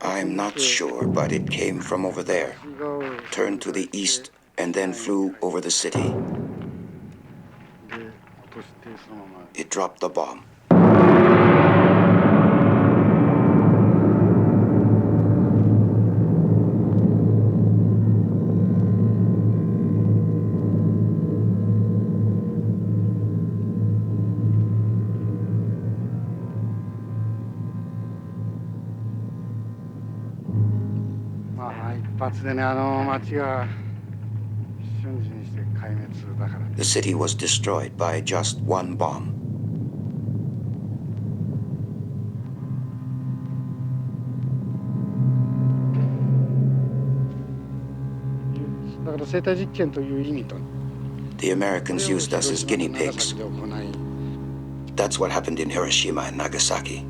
I'm not sure, but it came from over there, turned to the east, and then flew over the city. It dropped the bomb. The city was destroyed by just one bomb. The Americans used us as guinea pigs. That's what happened in Hiroshima and Nagasaki.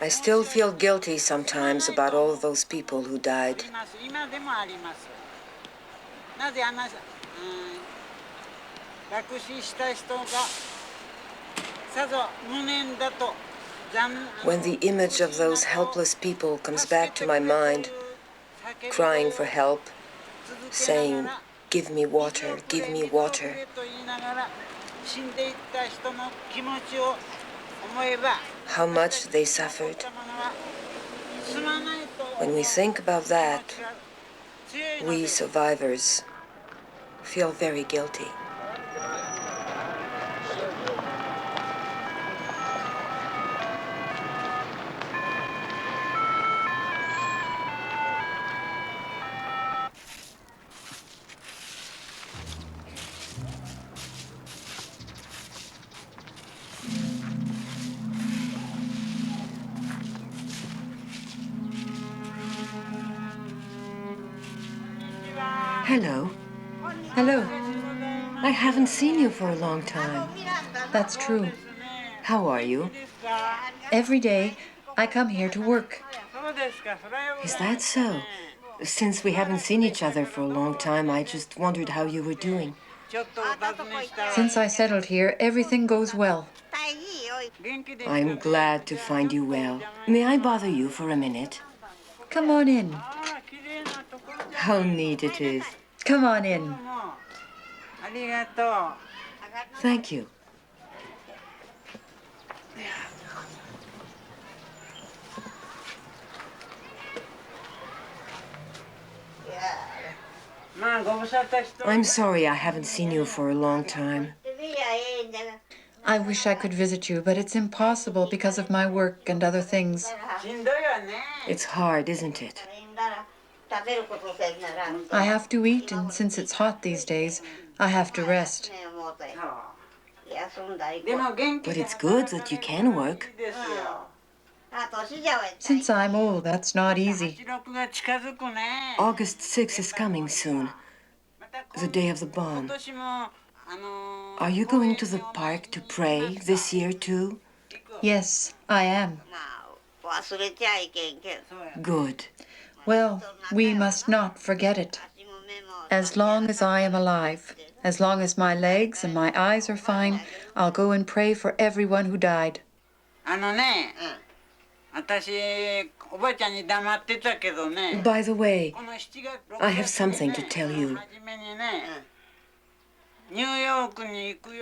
I still feel guilty sometimes about all those people who died. When the image of those helpless people comes back to my mind, crying for help, saying, "Give me water, give me water," how much they suffered. When we think about that, we survivors feel very guilty. Hello. Hello. I haven't seen you for a long time. That's true. How are you? Every day, I come here to work. Is that so? Since we haven't seen each other for a long time, I just wondered how you were doing. Since I settled here, everything goes well. I'm glad to find you well. May I bother you for a minute? Come on in. How neat it is. Come on in. Thank you. I'm sorry I haven't seen you for a long time. I wish I could visit you, but it's impossible because of my work and other things. It's hard, isn't it? I have to eat, and since it's hot these days, I have to rest. But it's good that you can work. Since I'm old, that's not easy. August 6th is coming soon, the day of the bomb. Are you going to the park to pray this year too? Yes, I am. Good. Well, we must not forget it. As long as I am alive, as long as my legs and my eyes are fine, I'll go and pray for everyone who died. By the way, I have something to tell you.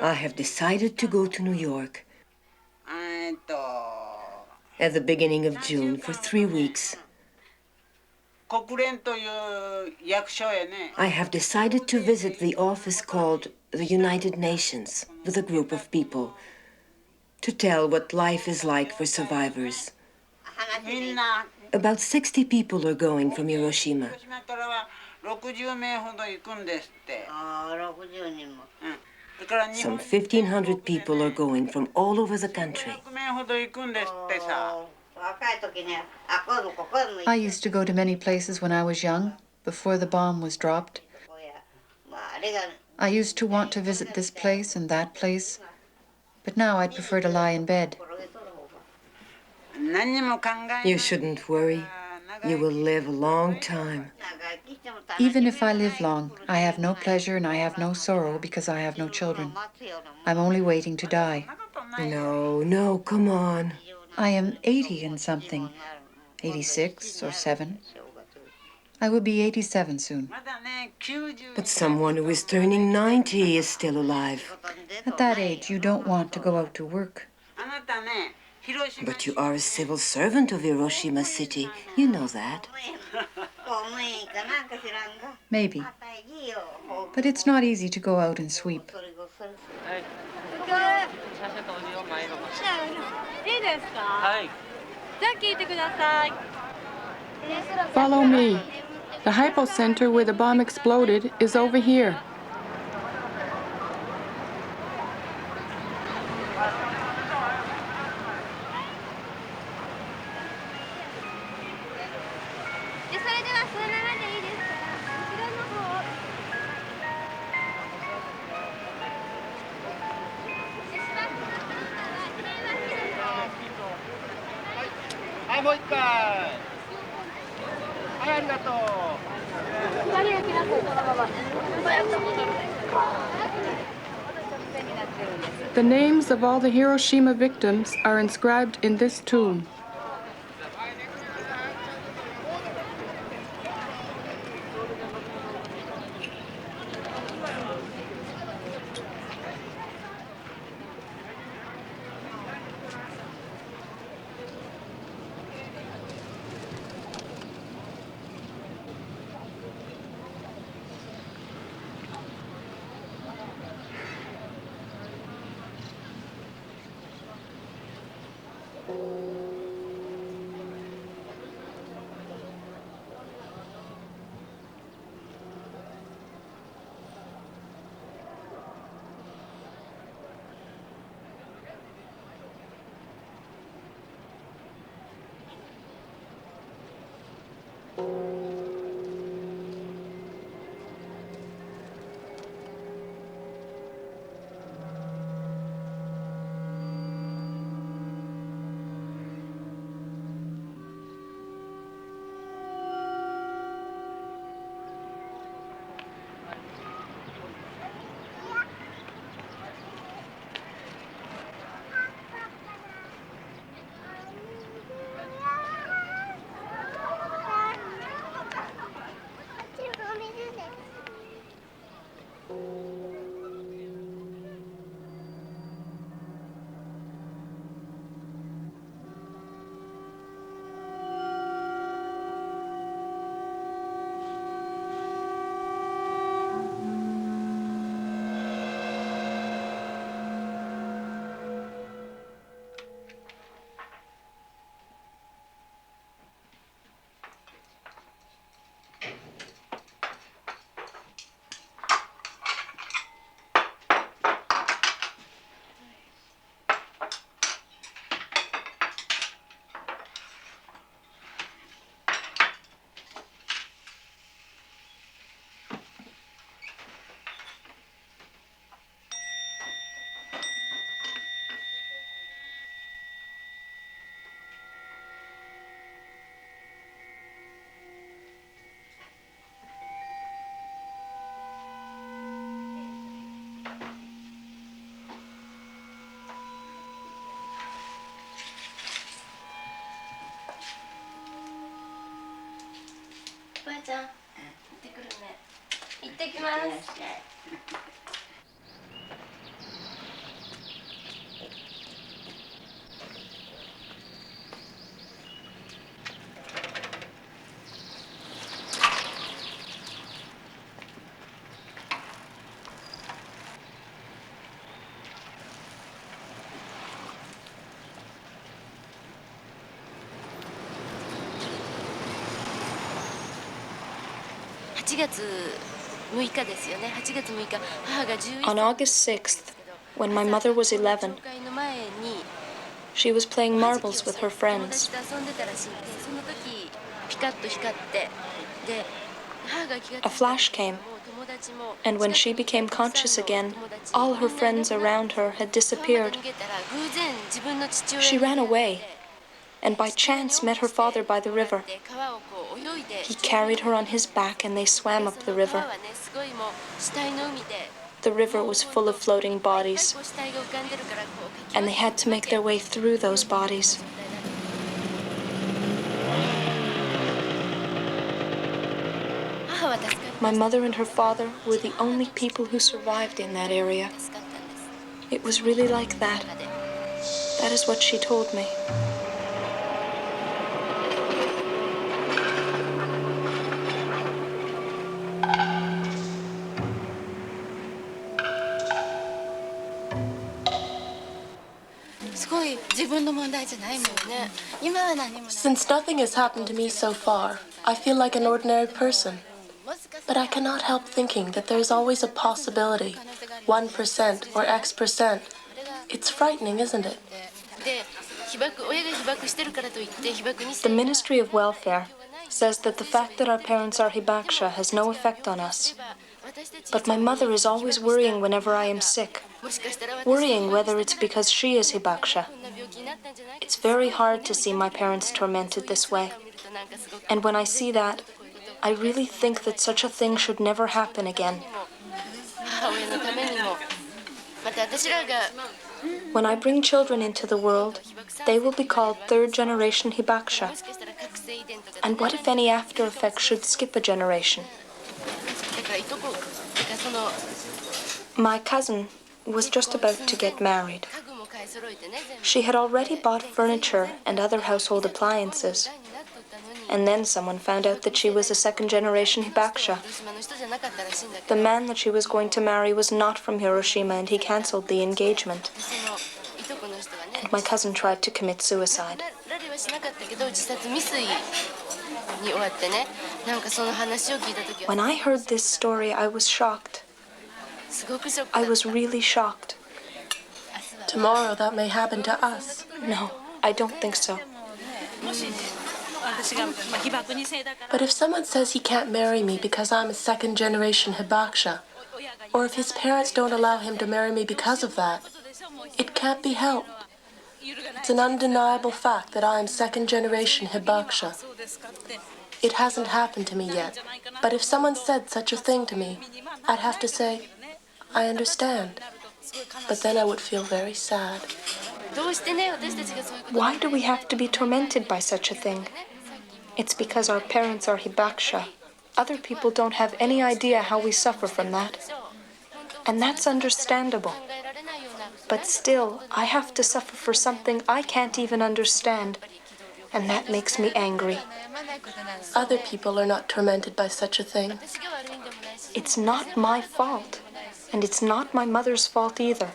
I have decided to go to New York at the beginning of June for 3 weeks. I have decided to visit the office called the United Nations with a group of people. to tell what life is like for survivors. About 60 people are going from Hiroshima. Some 1,500 people are going from all over the country. I used to go to many places when I was young, before the bomb was dropped. I used to want to visit this place and that place, but now I'd prefer to lie in bed. You shouldn't worry. You will live a long time. Even if I live long, I have no pleasure and I have no sorrow because I have no children. I'm only waiting to die. No, come on. I am 80 and something, 86 or 7. I will be 87 soon. But someone who is turning 90 is still alive. At that age, you don't want to go out to work. But you are a civil servant of Hiroshima City. You know that. Maybe. But it's not easy to go out and sweep. Follow me. The hypocenter where the bomb exploded is over here. The names of all the Hiroshima victims are inscribed in this tomb. On August 6th, when my mother was 11, she was playing marbles with her friends. A flash came, and when she became conscious again, all her friends around her had disappeared. She ran away, and by chance met her father by the river. He carried her on his back and they swam up the river. The river was full of floating bodies, and they had to make their way through those bodies. My mother and her father were the only people who survived in that area. It was really like that. That is what she told me. Since nothing has happened to me so far, I feel like an ordinary person. But I cannot help thinking that there is always a possibility, 1% or X%. It's frightening, isn't it? The Ministry of Welfare says that the fact that our parents are Hibakusha has no effect on us. But my mother is always worrying whenever I am sick, worrying whether it's because she is Hibakusha. It's very hard to see my parents tormented this way. And when I see that, I really think that such a thing should never happen again. When I bring children into the world, they will be called third-generation Hibakusha. And what if any after effects should skip a generation? My cousin was just about to get married. She had already bought furniture and other household appliances. And then someone found out that she was a second-generation Hibakusha. The man that she was going to marry was not from Hiroshima, and he cancelled the engagement. And my cousin tried to commit suicide. When I heard this story, I was shocked. I was really shocked. Tomorrow that may happen to us. No, I don't think so. But if someone says he can't marry me because I'm a second-generation Hibakusha, or if his parents don't allow him to marry me because of that, it can't be helped. It's an undeniable fact that I am second-generation Hibakusha. It hasn't happened to me yet, but if someone said such a thing to me, I'd have to say, I understand. But then I would feel very sad. Why do we have to be tormented by such a thing? It's because our parents are Hibakusha. Other people don't have any idea how we suffer from that. And that's understandable. But still, I have to suffer for something I can't even understand. And that makes me angry. Other people are not tormented by such a thing. It's not my fault. And it's not my mother's fault either.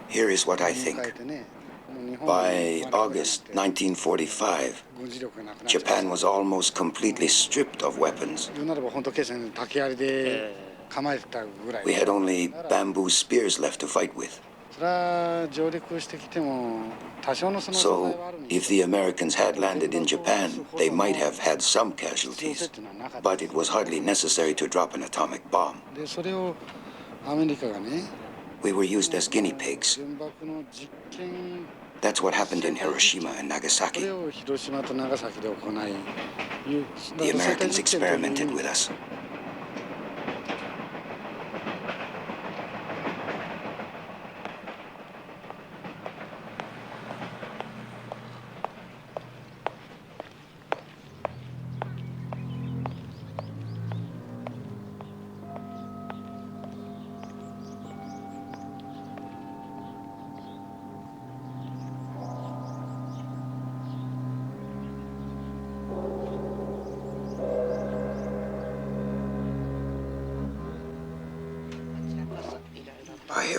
Here is what I think. By August 1945, Japan was almost completely stripped of weapons. We had only bamboo spears left to fight with. So, if the Americans had landed in Japan, they might have had some casualties. But it was hardly necessary to drop an atomic bomb. We were used as guinea pigs. That's what happened in Hiroshima and Nagasaki. The Americans experimented with us.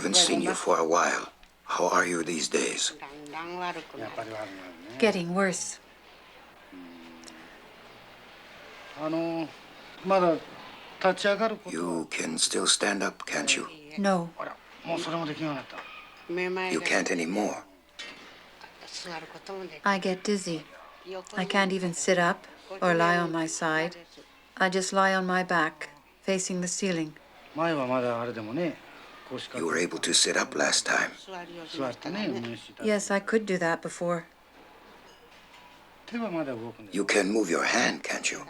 haven't seen you for a while. How are you these days? Getting worse. You can still stand up, can't you? No. You can't anymore. I get dizzy. I can't even sit up or lie on my side. I just lie on my back, facing the ceiling. You were able to sit up last time. Yes, I could do that before. You can move your hand, can't you?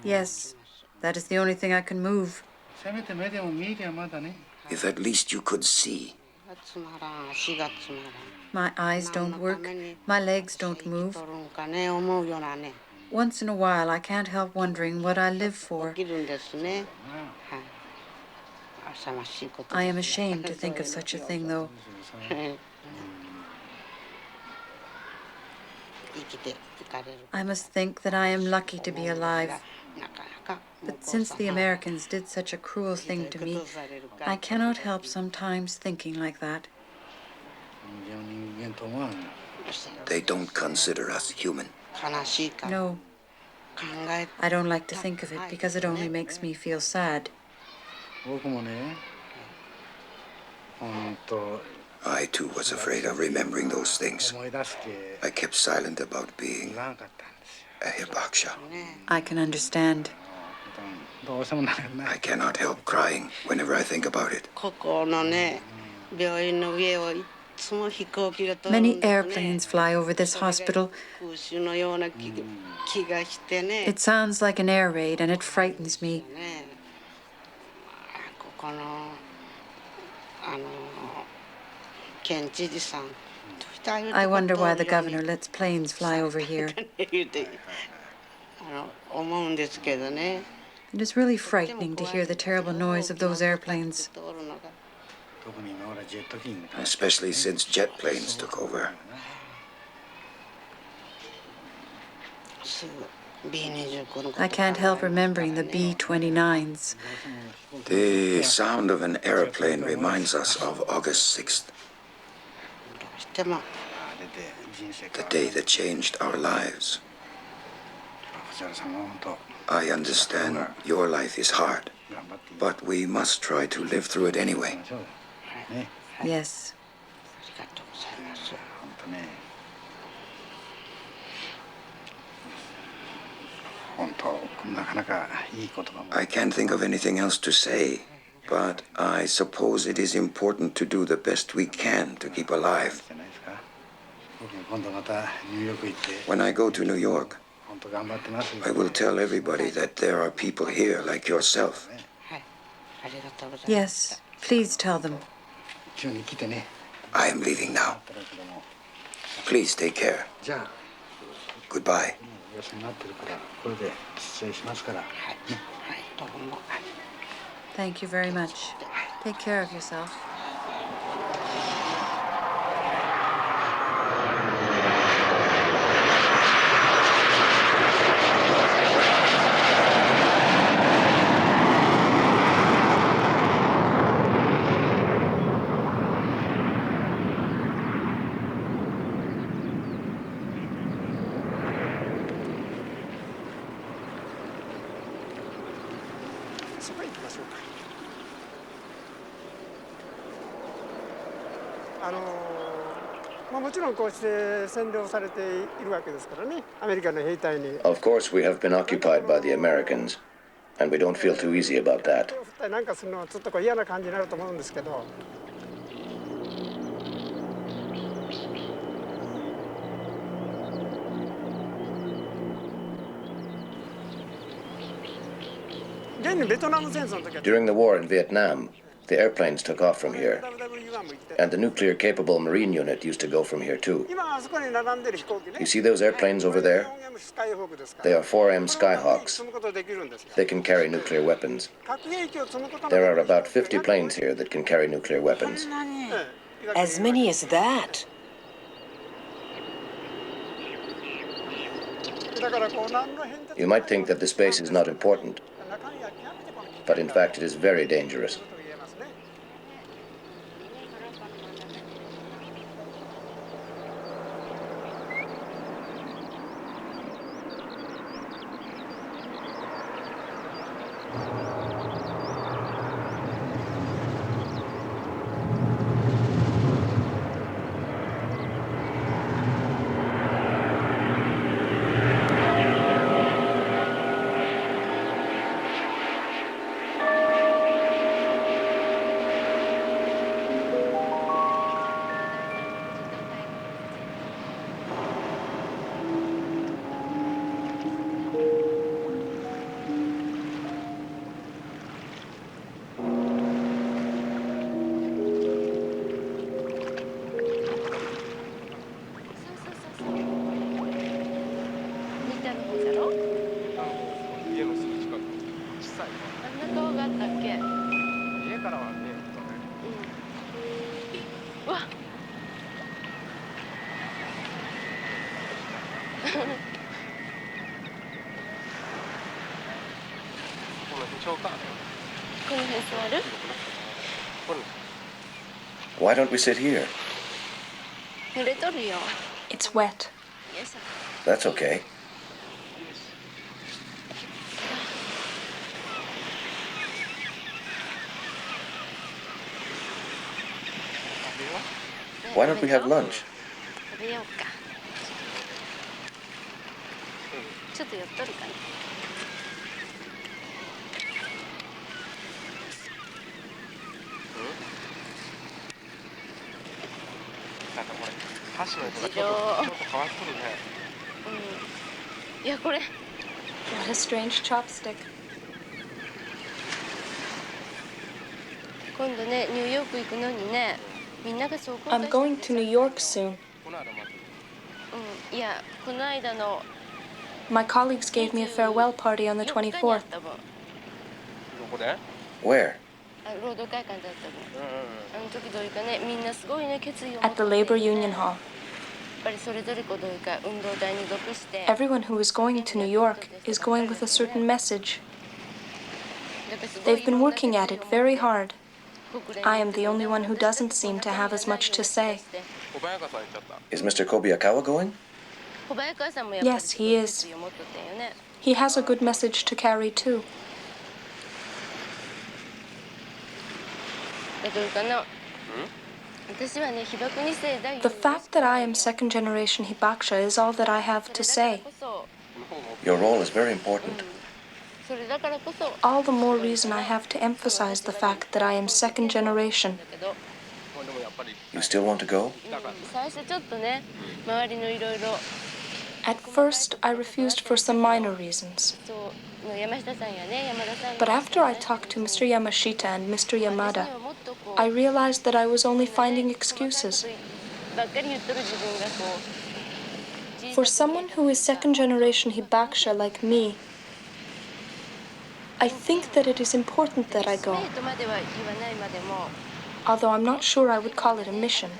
Yes, that is the only thing I can move. If at least you could see. My eyes don't work. My legs don't move. Once in a while, I can't help wondering what I live for. I am ashamed to think of such a thing, though. I must think that I am lucky to be alive. But since the Americans did such a cruel thing to me, I cannot help sometimes thinking like that. They don't consider us human. No. I don't like to think of it because it only makes me feel sad. I too was afraid of remembering those things. I kept silent about being a hibakusha. I can understand. I cannot help crying whenever I think about it. Many airplanes fly over this hospital. It sounds like an air raid and it frightens me. I wonder why the governor lets planes fly over here. It is really frightening to hear the terrible noise of those airplanes. Especially since jet planes took over. I can't help remembering the B-29s. The sound of an airplane reminds us of August 6th. The day that changed our lives. I understand your life is hard, but we must try to live through it anyway. Yes. I can't think of anything else to say, but I suppose it is important to do the best we can to keep alive. When I go to New York, I will tell everybody that there are people here like yourself. Yes, please tell them. I am leaving now. Please take care. Goodbye. Thank you very much. Take care of yourself. Of course, we have been occupied by the Americans, and we don't feel too easy about that. During the war in Vietnam, the airplanes took off from here, and the nuclear-capable Marine unit used to go from here too. You see those airplanes over there? They are 4M Skyhawks. They can carry nuclear weapons. There are about 50 planes here that can carry nuclear weapons. As many as that? You might think that the space is not important, but in fact it is very dangerous. Why don't we sit here? It's wet. That's okay. Why don't we have lunch? What a strange chopstick. I'm going to New York soon. My colleagues gave me a farewell party on the 24th. Where? At the Labor Union Hall. Everyone who is going to New York is going with a certain message. They've been working at it very hard. I am the only one who doesn't seem to have as much to say. Is Mr. Kobayakawa going? Yes, he is. He has a good message to carry, too. The fact that I am second generation Hibakusha is all that I have to say. Your role is very important. All the more reason I have to emphasize the fact that I am second generation. You still want to go? At first, I refused for some minor reasons. But after I talked to Mr. Yamashita and Mr. Yamada, I realized that I was only finding excuses. For someone who is second generation Hibakusha like me, I think that it is important that I go. Although I'm not sure I would call it a mission.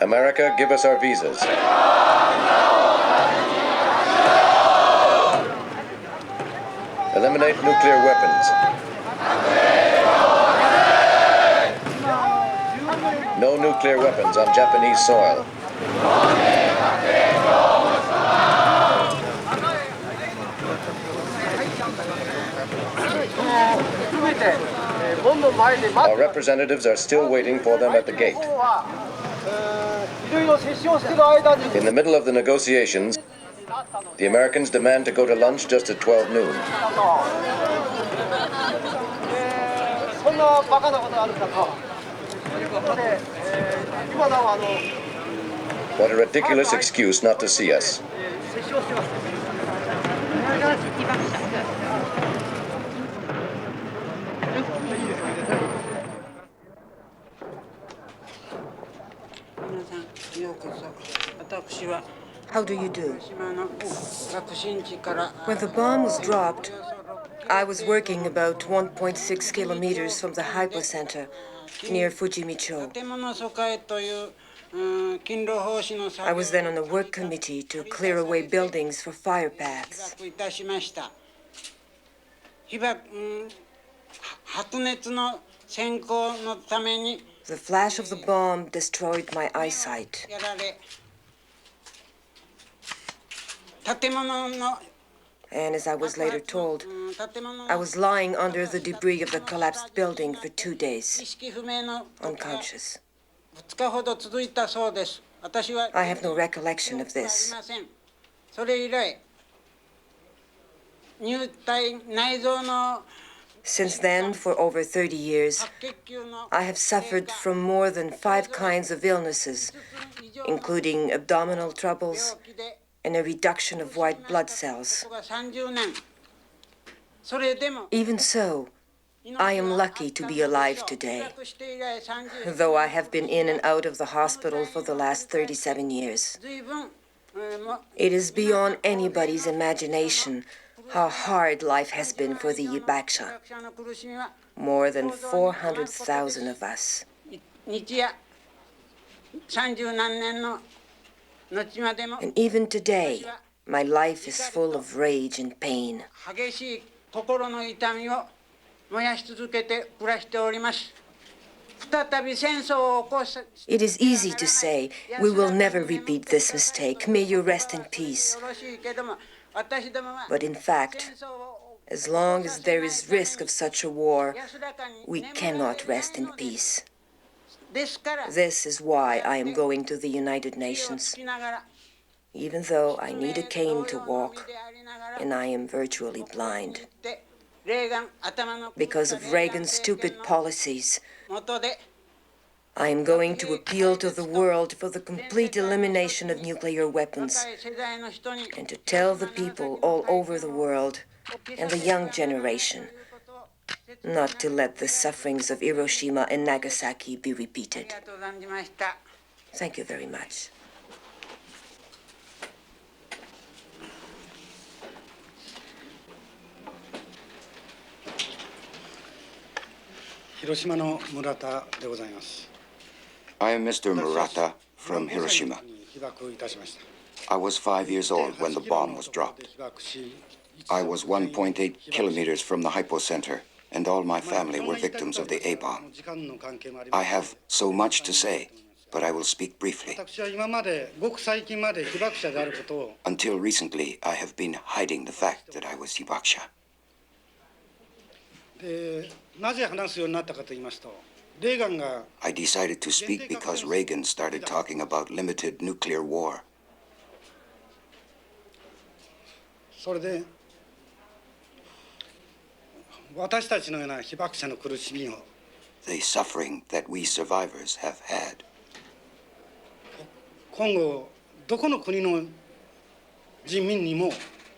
America, give us our visas. Eliminate nuclear weapons. No nuclear weapons on Japanese soil. Our representatives are still waiting for them at the gate. In the middle of the negotiations, the Americans demand to go to lunch just at 12 noon. What a ridiculous excuse not to see us. How do you do? When the bomb was dropped, I was working about 1.6 kilometers from the hypocenter near Fujimicho. I was then on the work committee to clear away buildings for fire paths. The flash of the bomb destroyed my eyesight. And as I was later told, I was lying under the debris of the collapsed building for 2 days, unconscious. I have no recollection of this. Since then, for over 30 years, I have suffered from more than 5 kinds of illnesses, including abdominal troubles and a reduction of white blood cells. Even so, I am lucky to be alive today, though I have been in and out of the hospital for the last 37 years. It is beyond anybody's imagination how hard life has been for the Hibakusha. More than 400,000 of us. And even today, my life is full of rage and pain. It is easy to say, we will never repeat this mistake. May you rest in peace. But in fact, as long as there is risk of such a war, we cannot rest in peace. This is why I am going to the United Nations, even though I need a cane to walk and I am virtually blind. Because of Reagan's stupid policies, I am going to appeal to the world for the complete elimination of nuclear weapons and to tell the people all over the world and the young generation not to let the sufferings of Hiroshima and Nagasaki be repeated. Thank you very much. I am Mr. Murata from Hiroshima. I was 5 years old when the bomb was dropped. I was 1.8 kilometers from the hypocenter, and all my family were victims of the A-bomb. I have so much to say, but I will speak briefly. Until recently, I have been hiding the fact that I was Hibakusha. I decided to speak because Reagan started talking about limited nuclear war. The suffering that we survivors have had.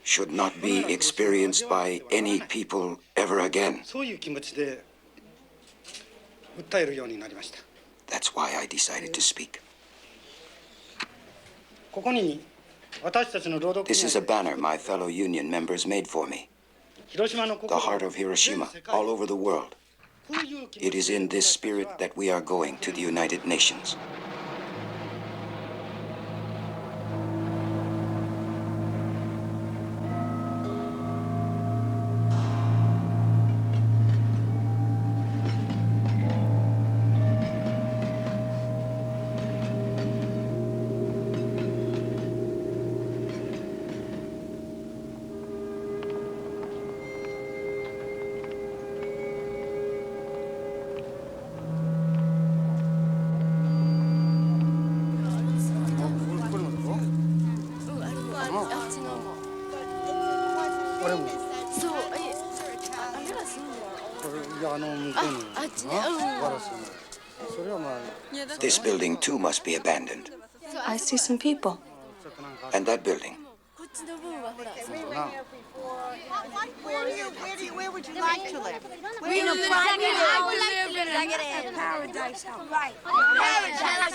Should not be experienced by any people ever again. That's why I decided to speak. This is a banner my fellow union members made for me. The heart of Hiroshima, all over the world. It is in this spirit that we are going to the United Nations. This building too must be abandoned. I see some people. And that building. Where would you like to live? In a private house. A paradise house. Right. Paradise.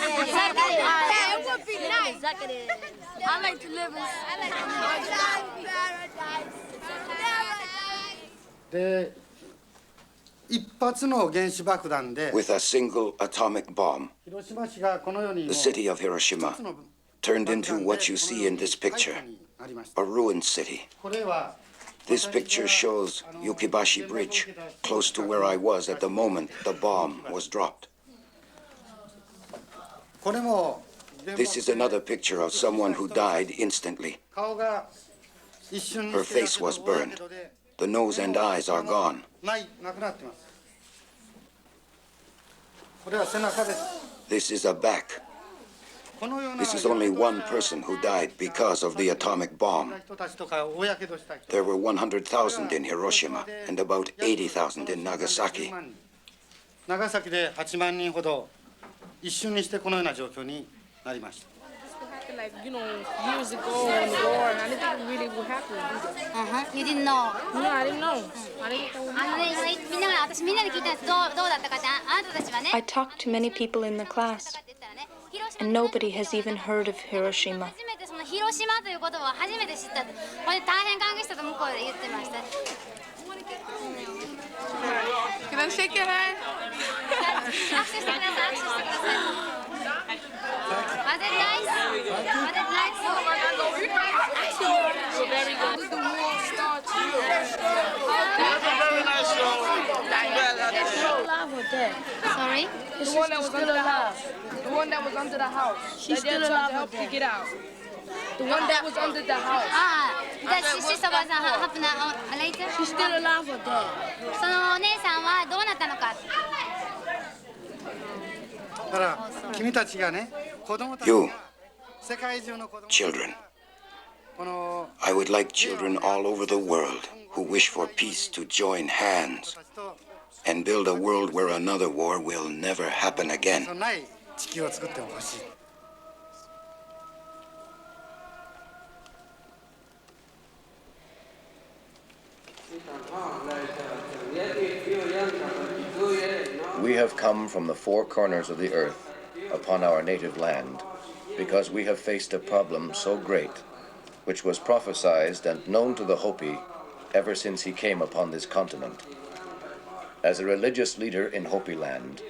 It would be nice. I like to live in paradise. With a single atomic bomb, the city of Hiroshima turned into what you see in this picture, a ruined city. This picture shows Yukibashi Bridge, close to where I was at the moment the bomb was dropped. This is another picture of someone who died instantly. Her face was burned. The nose and eyes are gone. This is a back. This is only one person who died because of the atomic bomb. There were 100,000 in Hiroshima and about 80,000 in Nagasaki. 長崎で8万人ほど一瞬にしてこのような状況になりました。 Like, years ago in the war, and I didn't think it really would happen. You didn't know? No, I didn't know. I didn't think that would I talked to many people in the class, and nobody has even heard of Hiroshima. 広島という言葉を初めて知ったと。これ大変感激したと向こうで言ってました。 Can I shake your hand? 握手してください。握手してください。Was it nice? Was it nice? Very good. The war starts. Very nice show. It's still alive or dead? Sorry? The one that was under the house. The one that was under the house. She's still alive to help you get out. The one that was under the house. She survived happened later? She's still alive or dead? そのお姉さんはどうなったのか。だから君たちがね、子供たち You, が世界中の子供 children. この I would like children all over the world who wish for peace to join hands and build a world where another war will never happen again. ない地球を作ってほしい。 We have come from the four corners of the earth upon our native land because we have faced a problem so great, which was prophesied and known to the Hopi ever since he came upon this continent. As a religious leader in Hopi land,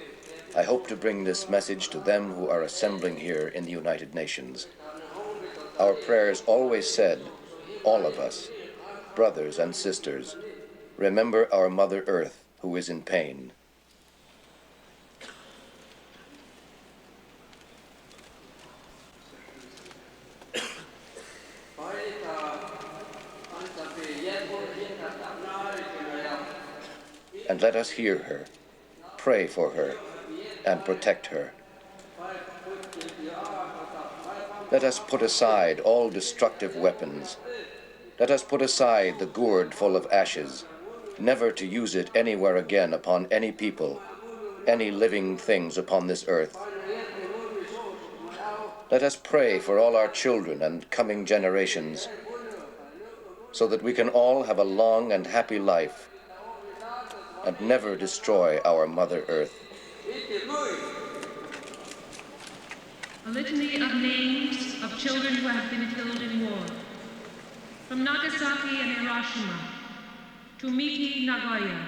I hope to bring this message to them who are assembling here in the United Nations. Our prayers always said, all of us, brothers and sisters, remember our Mother Earth who is in pain. And let us hear her, pray for her, and protect her. Let us put aside all destructive weapons. Let us put aside the gourd full of ashes, never to use it anywhere again upon any people, any living things upon this earth. Let us pray for all our children and coming generations, so that we can all have a long and happy life and never destroy our Mother Earth. A litany of names of children who have been killed in war. From Nagasaki and Hiroshima to Miki, Nagoya,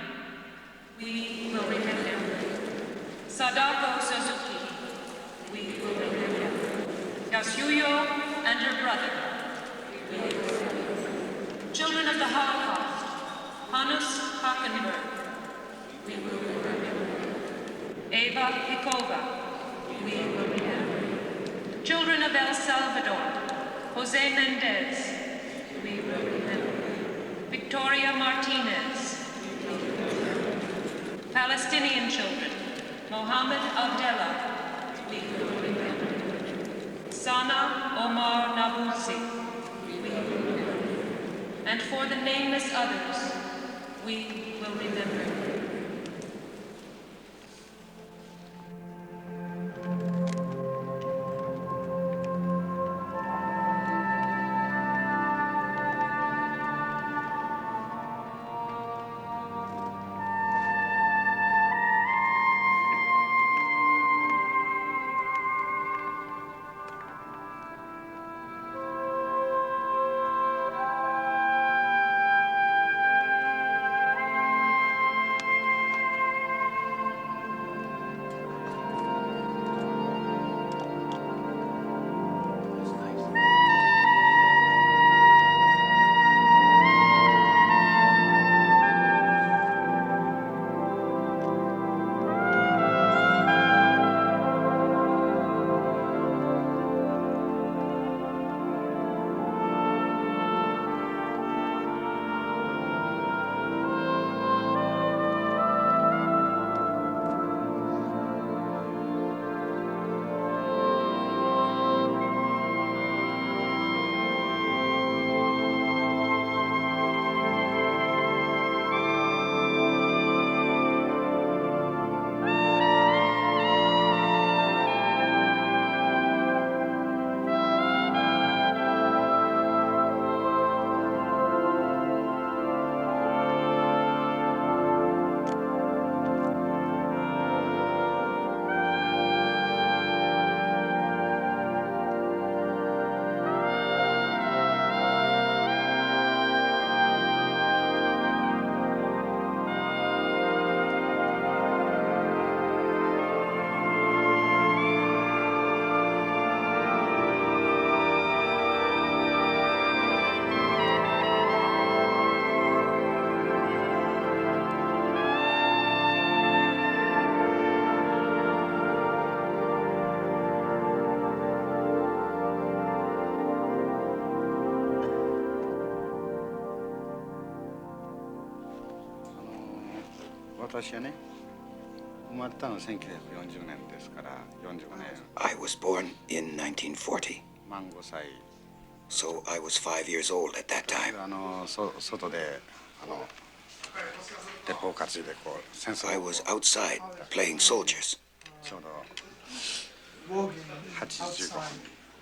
we will remember. Sadako Suzuki, we will remember. Yasuyo and her brother, we will remember. Children of the Holocaust, Hannes Hockenberg, we will remember. Eva Hikova, we will remember. Children of El Salvador, Jose Mendez, we will remember. Victoria Martinez, we will remember. Palestinian children, Mohammed Abdallah, we will remember. Sana Omar Nabusi, we will remember. And for the nameless others, we will remember. I was born in 1940, so I was 5 years old at that time. I was outside playing soldiers.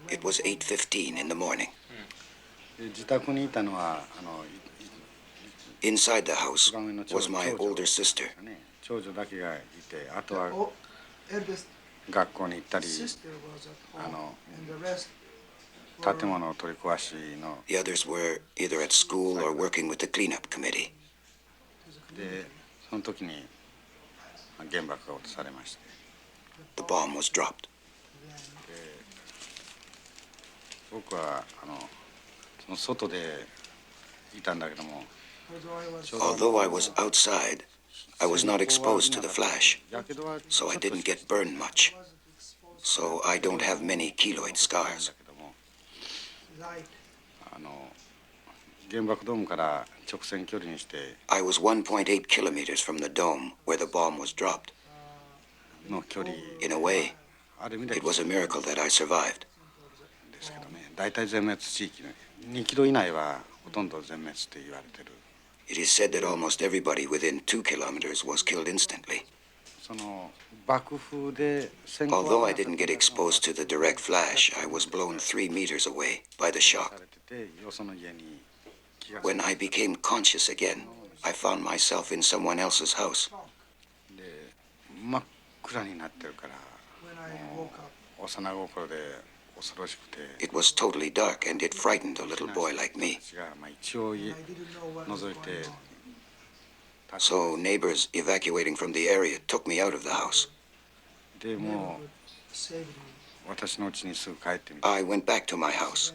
It was 8:15 in the morning. Inside the house was my older sister. The others were either at school or working with the cleanup committee. The bomb was dropped. Although I was outside, I was not exposed to the flash, so I didn't get burned much. So I don't have many keloid scars. I was 1.8 kilometers from the dome where the bomb was dropped. In a way, it was a miracle that I survived. It is said that almost everybody within 2 kilometers was killed instantly. Although I didn't get exposed to the direct flash, I was blown 3 meters away by the shock. When I became conscious again, I found myself in someone else's house. It was totally dark, and it frightened a little boy like me. So neighbors evacuating from the area took me out of the house. I went back to my house.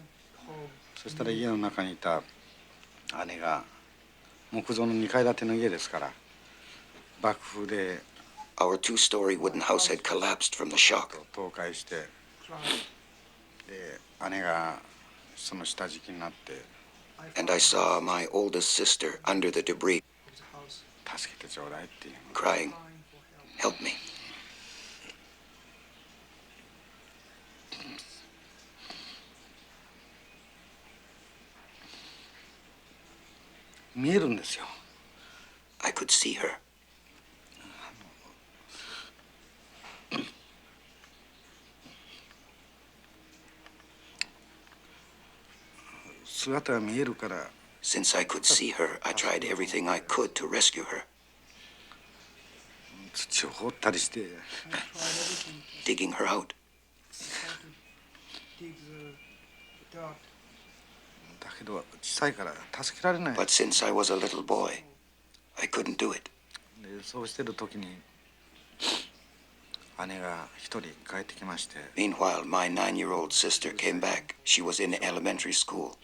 Our 2-story wooden house had collapsed from the shock. And I saw my oldest sister under the debris, crying, "Help me." I could see her. Since I could see her, I tried everything I could to rescue her. Digging her out. But since I was a little boy, I couldn't do it. Meanwhile, my 9-year-old sister came back. She was in elementary school.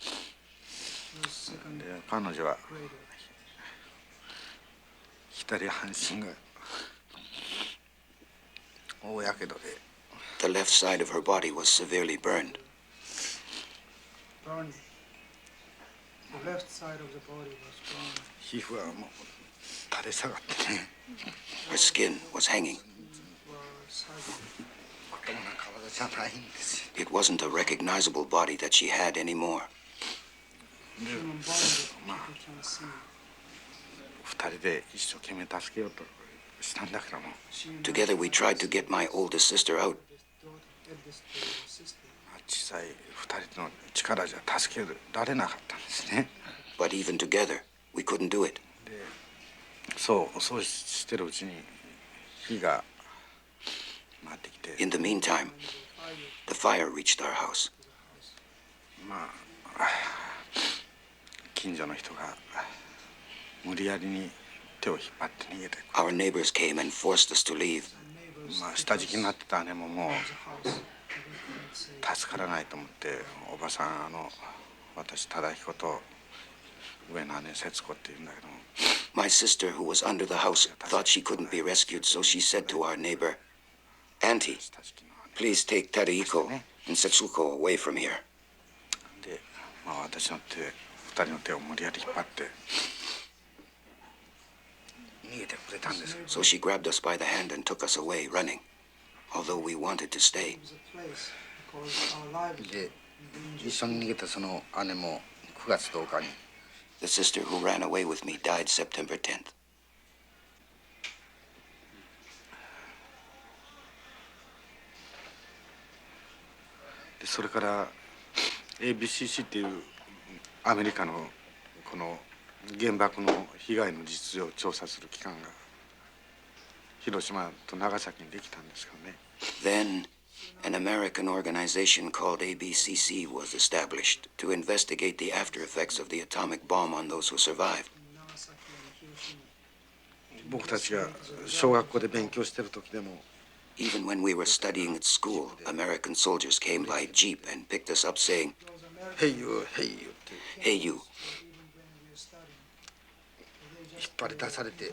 The left side of her body was severely burned. The left side of the body was burned. Her skin was hanging. It wasn't a recognizable body that she had anymore. Together we tried to get my oldest sister out. But even together, we couldn't do it. In the meantime, the fire reached our house. Our neighbors came and forced us to leave. My sister, who was under the house, thought she couldn't be rescued, so she said to our neighbor, "Auntie, please take Tadahiko and Setsuko away from here." So she grabbed us by the hand and took us away, running, although we wanted to stay. で、一緒に逃げたその姉も9月10日に。The sister who ran away with me died September 10th. で、それから ABCC っていうアメリカのこの原爆の被害の実情を調査する機関が広島と長崎にできたんですけどね。Then, an American organization called ABCC was established to investigate the after effects of the atomic bomb on those who survived. 僕たちが小学校で勉強してる時でも Even when we were studying at school, American soldiers came by jeep and picked us up saying, Hey you, hey you って "Hey you," 引っ張り出されて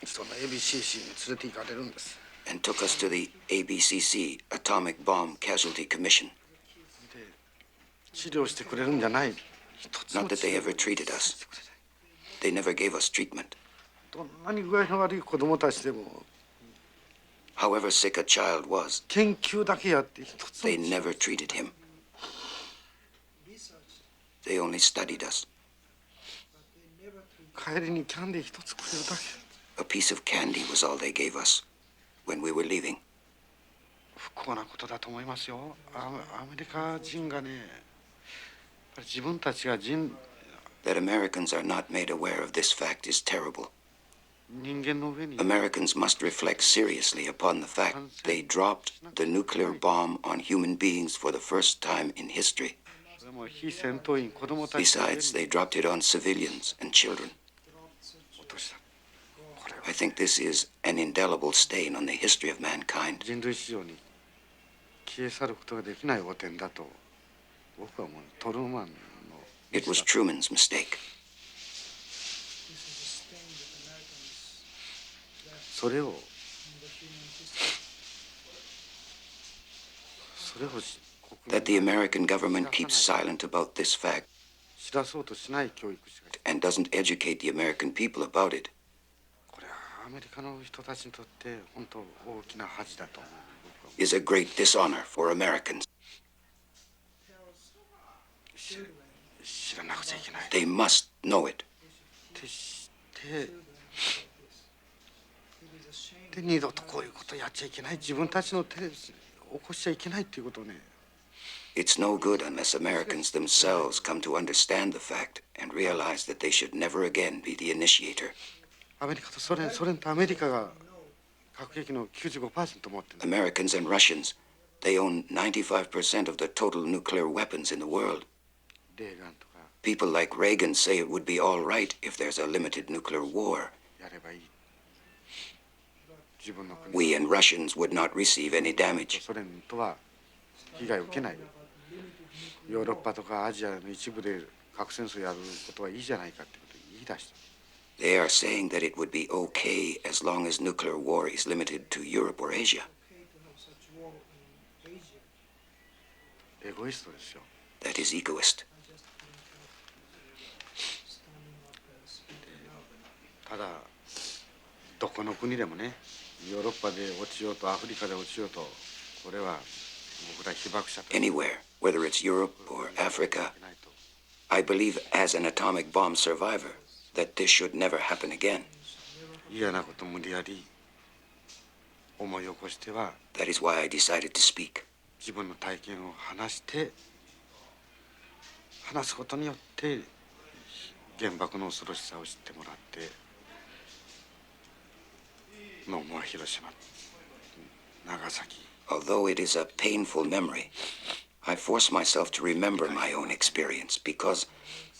その ABCC に連れて行かれるんです。 and took us to the ABCC, Atomic Bomb Casualty Commission. で、治療してくれるんじゃない。一つも Not that they ever treated us. They never gave us treatment. どんなに具合の悪い子供たちでも However sick a child was, 研究だけやって一つも they never treated him. They only studied us. 帰りにキャンディー一つくれるだけ。 A piece of candy was all they gave us when we were leaving. 不幸なことだと思いますよ。アメリカ人がね、やっぱり自分たちが人 That Americans are not made aware of this fact is terrible. 人間の上に Americans must reflect seriously upon the fact they dropped the nuclear bomb on human beings for the first time in history. もう非戦闘員子供たち Besides, they dropped it on civilians and children. 落とした。これは I think this is an indelible stain on the history of mankind. 人類史上に消え去ることができない汚点だと僕はもうトルーマンの It was Truman's mistake. それを That the American government keeps silent about this fact 知らそうとしない教育しか and doesn't educate the American people about it これはアメリカの人たちにとって本当大きな恥だと思う。 is a great dishonor for Americans. 知らなくちゃいけない。 They must know it. 決してで二度とこういうことやっちゃいけない。自分たちの手で起こしちゃいけないっていうことをね。 It's no good unless Americans themselves come to understand the fact and realize that they should never again be the initiator. アメリカとソ連とアメリカが核兵器の 95% 持ってる。 Americans and Russians, they own 95% of the total nuclear weapons in the world. レーガンとか People like Reagan say it would be all right if there's a limited nuclear war. やればいい。自分の国 We and Russians would not receive any damage. ソ連とは被害を受けない。ヨーロッパとかアジアの一部で核戦争やることはいいじゃないかってことを言い出した。 They are saying that it would be okay as long as nuclear war is limited to Europe or Asia. エゴイストですよ。 That is egoist. ただどこの国でもね、ヨーロッパで落ちようとアフリカで落ちようと、これは僕ら被爆者と Anywhere, whether it's Europe or Africa, I believe as an atomic bomb survivor that this should never happen again. 嫌なこと無理やり思い起こしては That is why I decided to speak. 自分の体験を話すことによって原爆の恐ろしさを知ってもらって、No more Hiroshima, Nagasaki. Although it is a painful memory, I force myself to remember my own experience because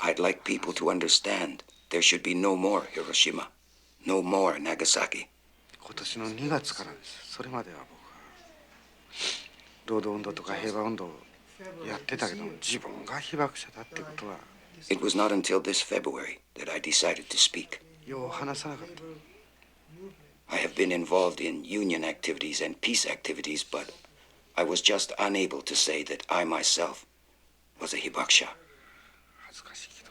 I'd like people to understand there should be no more Hiroshima, no more Nagasaki. 今年の2月からです。それまでは僕は労働運動とか平和運動をやってたけど、自分が被爆者だってことは It was not until this February that I decided to speak. よう話さなかった。 I have been involved in union activities and peace activities, but I was just unable to say that I myself was a Hibakusha. 恥ずかしいけど。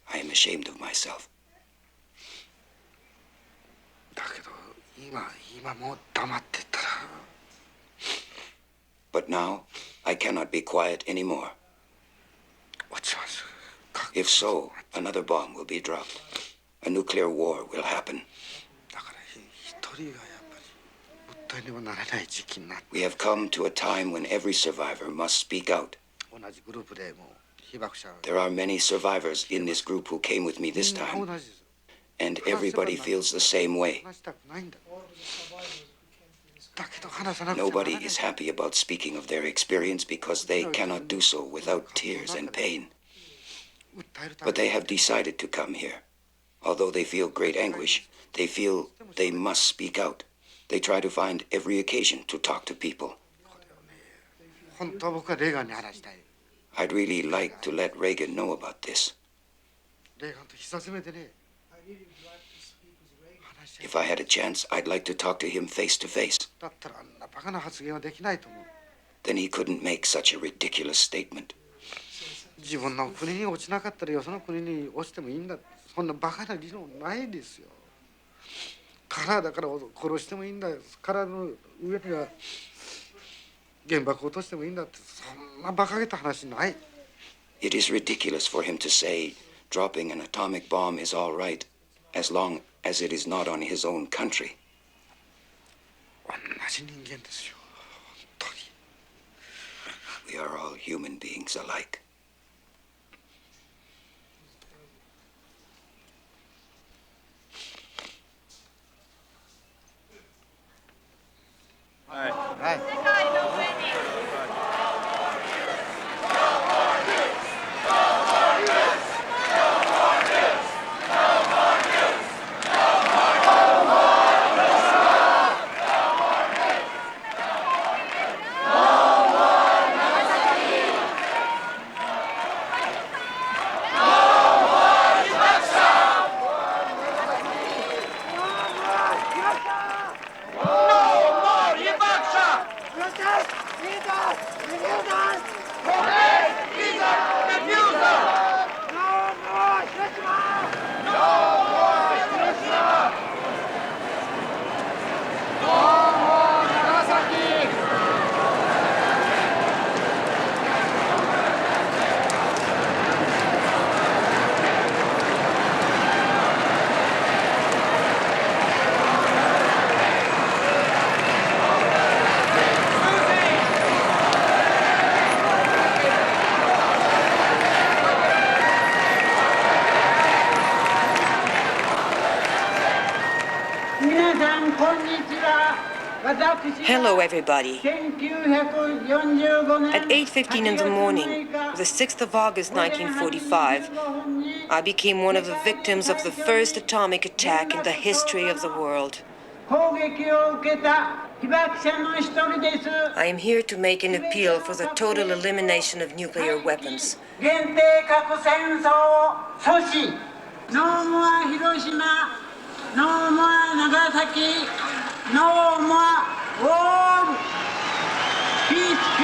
I am ashamed of myself. But now, I cannot be quiet anymore. If so, another bomb will be dropped. A nuclear war will happen. We have come to a time when every survivor must speak out. There are many survivors in this group who came with me this time, and everybody feels the same way. Nobody is happy about speaking of their experience because they cannot do so without tears and pain. But they have decided to come here. Although they feel great anguish, they feel they must speak out. They try to find every occasion to talk to people. I'd really like to let Reagan know about this. If I had a chance, I'd like to talk to him face to face. Then he couldn't make such a ridiculous statement. It is ridiculous for him to say dropping an atomic bomb is all right, as long as it is not on his own country. We are all human beings alike. Hello, everybody. At 8:15 in the morning, the 6th of August, 1945, I became one of the victims of the first atomic attack in the history of the world. I am here to make an appeal for the total elimination of nuclear weapons. No more Hiroshima, no more Nagasaki, no more war, peace.